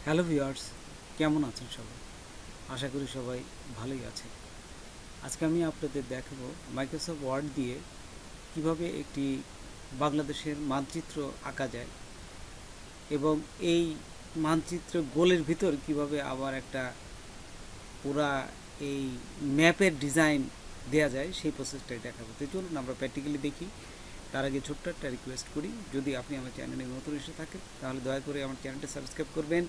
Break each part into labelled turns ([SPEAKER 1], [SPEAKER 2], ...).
[SPEAKER 1] Hello viewers, কেমন আছেন সবাই? আশা করি সবাই ভালোই আছেন। আজকে আমি আপনাদের দেখাবো মাইক্রোসফট ওয়ার্ড দিয়ে কিভাবে একটি বাংলাদেশের মানচিত্র আঁকা যায় এবং এই মানচিত্র গোলের ভিতর কিভাবে আবার একটা পুরা এই ম্যাপের ডিজাইন দেয়া যায় সেই প্রসেসটাই দেখাবো। তো চলুন আমরা প্র্যাকটিক্যালি দেখি। তার আগে ছোট্ট একটা রিকোয়েস্ট করি, যদি আপনি আমার চ্যানেলে নতুন এসে থাকেন তাহলে দয়া করে আমার চ্যানেলটা সাবস্ক্রাইব করবেন,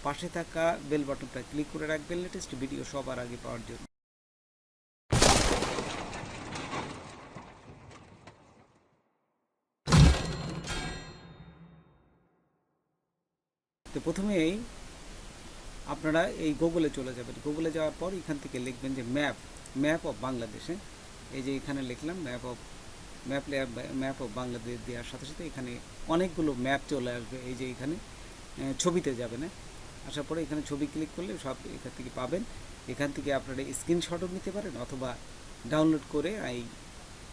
[SPEAKER 1] পাশে থাকা বেল বাটনটা ক্লিক করে রাখবেন লেটেস্ট ভিডিও সবার আগে পাওয়ার জন্য। তো প্রথমেই আপনারা এই গুগলে চলে যাবেন। গুগলে যাওয়ার পর এখান থেকে লিখবেন যে ম্যাপ, ম্যাপ অফ বাংলাদেশে। এই যে এখানে লিখলাম ম্যাপ অফ বাংলাদেশ দেওয়ার সাথে সাথে এখানে অনেকগুলো ম্যাপ চলে আসবে। এই যে এখানে ছবিতে যাবে না, আসার পরে এখানে ছবি ক্লিক করলে সব এখান থেকে পাবেন। এখান থেকে আপনারা স্ক্রিনশটও নিতে পারেন অথবা ডাউনলোড করে এই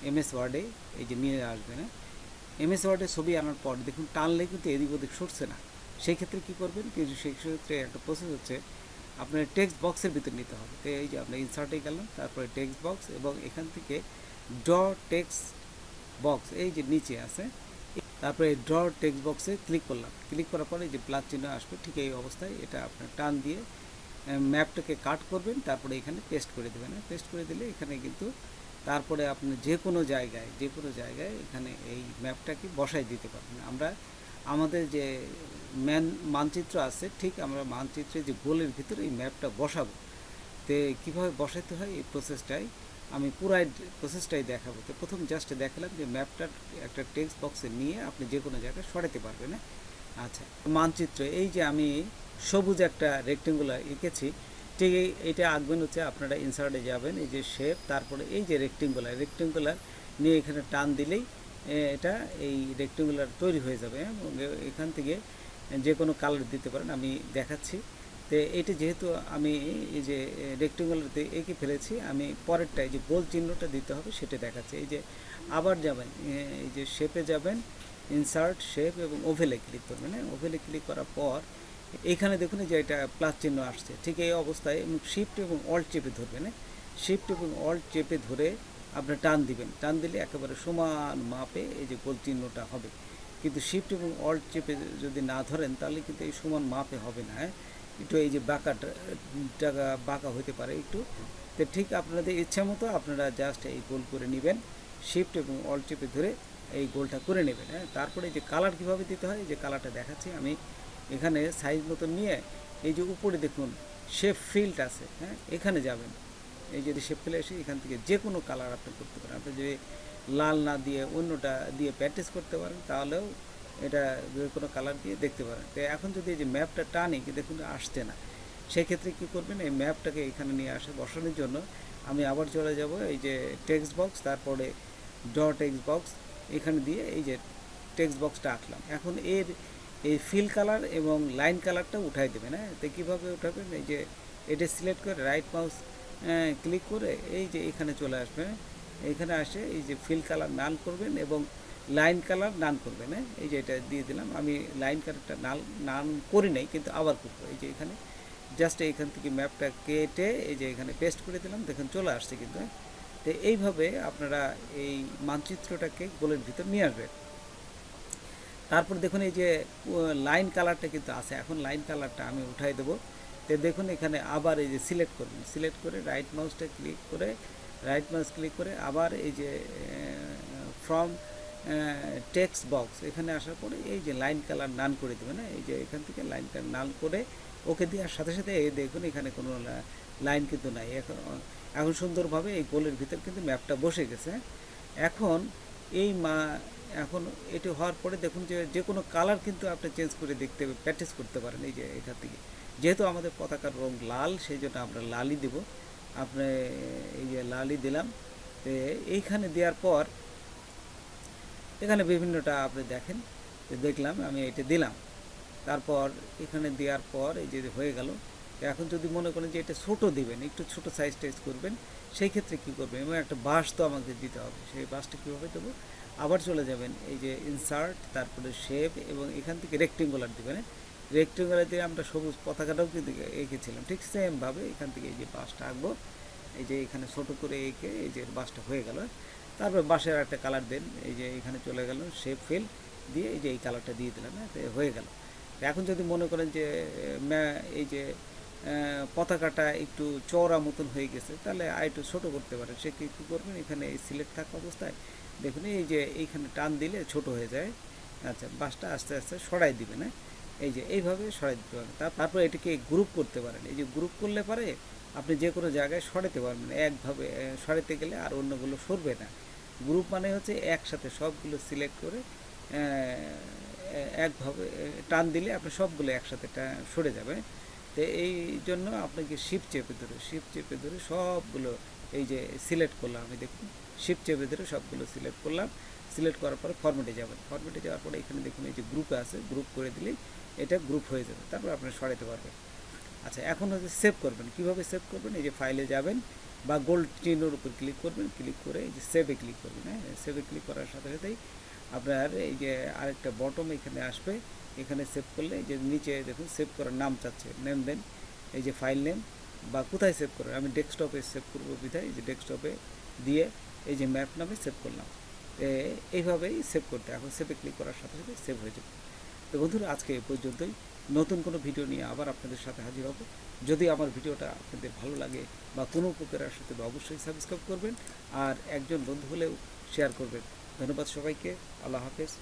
[SPEAKER 1] এমএস ওয়ার্ডে এই যে নিয়ে আসবে না। এমএস ওয়ার্ডে ছবি আনার পর দেখুন টানলে কিন্তু এদিক ওদিক সরছে না। সেই ক্ষেত্রে কী করবেন, কিন্তু সেই ক্ষেত্রে একটা প্রসেস হচ্ছে আপনার টেক্সট বক্সের ভিতর নিতে হবে। তো এই যে আপনার ইনসার্টে গেলাম, তারপরে টেক্সট বক্স এবং এখান থেকে ড্র টেক্সট বক্স এই যে নিচে আছে, তারপরে ড্র টেক্সট বক্সে ক্লিক করলাম। ক্লিক করার পরে যে প্লাস চিহ্ন আসবে, ঠিক এই অবস্থায় এটা আপনার টান দিয়ে ম্যাপটাকে কাট করবেন, তারপরে এখানে পেস্ট করে দেবেন। পেস্ট করে দিলে এখানে কিন্তু তারপরে আপনি যে কোনো জায়গায় এখানে এই ম্যাপটাকে বসাই দিতে পারবেন। আমরা আমাদের যে মানচিত্র আছে, ঠিক আমরা মানচিত্রে যে গোলের ভিতরে এই ম্যাপটা বসাবো। তো কীভাবে বসাতে হয় এই প্রসেসটাই আমি পুরাই প্রসেসটাই দেখাবো। তো প্রথম জাস্ট দেখালাম যে ম্যাপটা একটা টেক্সট বক্সে নিয়ে আপনি যে কোনো জায়গায় সরাতে পারবেন। আচ্ছা, মানচিত্র এই যে আমি সবুজ একটা রেক্টেঙ্গুলার এঁকেছি, ঠিক এইটা আঁকবেন হচ্ছে আপনারা ইনসার্টে যাবেন, এই যে শেপ, তারপরে এই যে রেক্টেঙ্গুলার নিয়ে এখানে টান দিলেই এটা এই রেক্টেঙ্গুলার তৈরি হয়ে যাবে। এবং এখান থেকে যে কোনো কালার দিতে পারেন, আমি দেখাচ্ছি। তো এইটা যেহেতু আমি এই যে রেক্টেঙ্গুলারতে এঁকে ফেলেছি, আমি পরেরটা এই যে গোল চিহ্নটা দিতে হবে সেটা দেখাচ্ছি। এই যে আবার যাবেন, এই যে শেপে যাবেন, ইনসার্ট শেপ এবং ওভেলে ক্লিক করবেন। ওভেলে ক্লিক করার পর এইখানে দেখুন যে এটা প্লাস চিহ্ন আসছে, ঠিক এই অবস্থায় শিফট এবং অল্ট চেপে ধরবেন। শিফট এবং অল্ট চেপে ধরে আপনার টান দিবেন। টান দিলে একেবারে সমান মাপে এই যে গোল চিহ্নটা হবে। কিন্তু শিফট এবং অল্ট চেপে যদি না ধরেন তাহলে কিন্তু এই সমান মাপে হবে না। একটু এই যে বাঁকা হতে পারে একটু। তো ঠিক আপনাদের ইচ্ছা মতো আপনারা জাস্ট এই গোল করে নেবেন, শিফট এবং অল্ট চেপে ধরে এই গোলটা করে নেবেন। তারপরে যে কালার কীভাবে দিতে হয়, যে কালারটা দেখাচ্ছি আমি। এখানে সাইজ মতো নিয়ে এই যে উপরে দেখুন শেপ ফিল্ড আছে, এখানে যাবেন। এই যদি শেপ ফিল্ড এসে এখান থেকে যে কোনো কালার আপনি করতে পারেন। আপনি যদি লাল না দিয়ে অন্যটা দিয়ে প্র্যাকটিস করতে পারেন তাহলেও এটা যে কোনো কালার দিয়ে দেখতে পারেন। তো এখন যদি এই যে ম্যাপটা টানি দেখুন আসছে না, সেই ক্ষেত্রে কী করবেন, এই ম্যাপটাকে এখানে নিয়ে আসে বসানোর জন্য আমি আবার চলে যাব এই যে টেক্সট বক্স, তারপরে ড্র টেক্সট বক্স এখানে দিয়ে এই যে টেক্সট বক্সটা আঁকলাম। এখন এই ফিল কালার এবং লাইন কালারটা উঠাই দেবেন। তো কীভাবে উঠাবেন, এই যে এটা সিলেক্ট করে রাইট মাউস ক্লিক করে এই যে এখানে চলে আসবে। এখানে আসে এই যে ফিল কালার নান করবেন এবং লাইন কালার নান করবেন। এই যে এটা দিয়ে দিলাম। আমি লাইন কালারটা নান করি নাই, কিন্তু আবার করবো। এই যে এখানে জাস্ট এইখান থেকে ম্যাপটা কেটে এই যে এখানে পেস্ট করে দিলাম, দেখুন চলে আসছে কিন্তু। তো এইভাবে আপনারা এই মানচিত্রটাকে গোলের ভিতর নিয়ে আসবেন। তারপর দেখুন এই যে লাইন কালারটা কিন্তু আছে, এখন লাইন কালারটা আমি উঠাই দেবো। তো দেখুন এখানে আবার এই যে সিলেক্ট করবেন, সিলেক্ট করে রাইট মাউস ক্লিক করে আবার এই যে ফ্রম টেক্সট বক্স এখানে আসার পরে এই যে লাইন কালার নান করে দেবেন। এই যে এখান থেকে লাইন কালার নান করে ওকে দেওয়ার সাথে সাথে এই দেখুন এখানে কোনো লাইন কিন্তু নাই। এখন সুন্দরভাবে এই গোলের ভিতর কিন্তু ম্যাপটা বসে গেছে। এখন এখন এটি হওয়ার পরে দেখুন যে কোনো কালার কিন্তু আপনি চেঞ্জ করে প্র্যাকটিস করতে পারেন। এই যে এখান থেকে যেহেতু আমাদের পতাকার রং লাল, সেই জন্য আমরা লালই দেব। আপনি এই যে লালই দিলাম। তো এইখানে দেওয়ার পর এখানে বিভিন্নটা আপনি দেখেন, দেখলাম আমি এটা দিলাম। তারপর এখানে দেওয়ার পর এই যে হয়ে গেল। এখন যদি মনে করেন যে এটা ছোটো দিবেন, একটু ছোটো সাইজ করবেন, সেই ক্ষেত্রে কী করবেন, এবং একটা বাঁশ তো আমাদের দিতে হবে। সেই বাঁশটা কীভাবে দেবো, আবার চলে যাবেন এই যে ইনসার্ট, তারপরে শেপ এবং এখান থেকে রেক্টেঙ্গুলার দেবেন। রেক্টেঙ্গুলার দিয়ে আমরা সবুজ পতাকাটাও কিন্তু এঁকেছিলাম, ঠিক সেমভাবে এখান থেকে এই যে বাসটা আঁকবো, এই যে এখানে ছোটো করে এঁকে এই যে বাসটা হয়ে গেল। তারপর বাসের একটা কালার দেন, এই যে এখানে চলে গেল শেপ ফিল দিয়ে এই যে এই কালারটা দিয়ে দিলাম, হ্যাঁ, হয়ে গেল। এখন যদি মনে করেন যে এই যে পতাকাটা একটু চওড়া মতন হয়ে গেছে, তাহলে আর একটু ছোটো করতে পারেন। সে কী করবেন, এখানে এই সিলেক্ট থাকা অবস্থায় দেখুন এই যে এইখানে টান দিলে ছোট হয়ে যায়। আচ্ছা, বাসটা আস্তে আস্তে সরাই দিবেন, হ্যাঁ, এই যে এইভাবে সরাই দিতে পারেন। তারপর এটাকে গ্রুপ করতে পারেন। এই যে গ্রুপ করলে পারে আপনি যে কোনো জায়গায় সরাতে পারবেন, একভাবে সরাতে গেলে আর অন্যগুলো সরবে না। গ্রুপ মানে হচ্ছে একসাথে সবগুলো সিলেক্ট করে একভাবে টান দিলে আপনি সবগুলো একসাথে সরে যাবে। তো এই জন্য আপনাকে শিপ চেপে ধরে সবগুলো এই যে সিলেক্ট করলাম, আমি দেখুন শিপ চেপে ধরে সবগুলো সিলেক্ট করলাম। সিলেক্ট করার পরে ফরম্যাটে যাবেন, ফরম্যাটে যাওয়ার পরে এখানে দেখুন এই যে গ্রুপে আছে, গ্রুপ করে দিলেই এটা গ্রুপ হয়ে যাবে, তারপর আপনি সরাতে পারবেন। আচ্ছা, এখন হচ্ছে সেভ করবেন। কীভাবে সেভ করবেন, এই যে ফাইলে যাবেন বা গোল্ড চিহ্নের উপর ক্লিক করবেন, ক্লিক করে এই যে সেভে ক্লিক করবেন। হ্যাঁ, সেভে ক্লিক করার সাথে সাথেই আপনার এই যে আরেকটা বটম এখানে আসবে, এখানে সেভ করলে এই যে নিচে দেখুন সেভ করার নাম চাচ্ছে, নেম দেন, এই যে ফাইল নেম বা কোথায় সেভ করেন, আমি ডেস্কটপে সেভ করবো বিধায় এই যে ডেস্কটপে দিয়ে এই যে ম্যাপ নামে সেভ করলাম। এইভাবেই সেভ করতে, এখন সেভে ক্লিক করার সাথে সাথে সেভ হয়ে যাবে। তো বন্ধুরা, আজকে এই পর্যন্তই। নতুন কোনো ভিডিও নিয়ে আবার আপনাদের সাথে হাজির হব। যদি আমার ভিডিওটা আপনাদের ভালো লাগে বা কোনো উপকার আসে তবে অবশ্যই সাবস্ক্রাইব করবেন, আর একজন বন্ধু হলেও শেয়ার করবেন। ধন্যবাদ সবাইকে। আল্লাহ হাফেজ।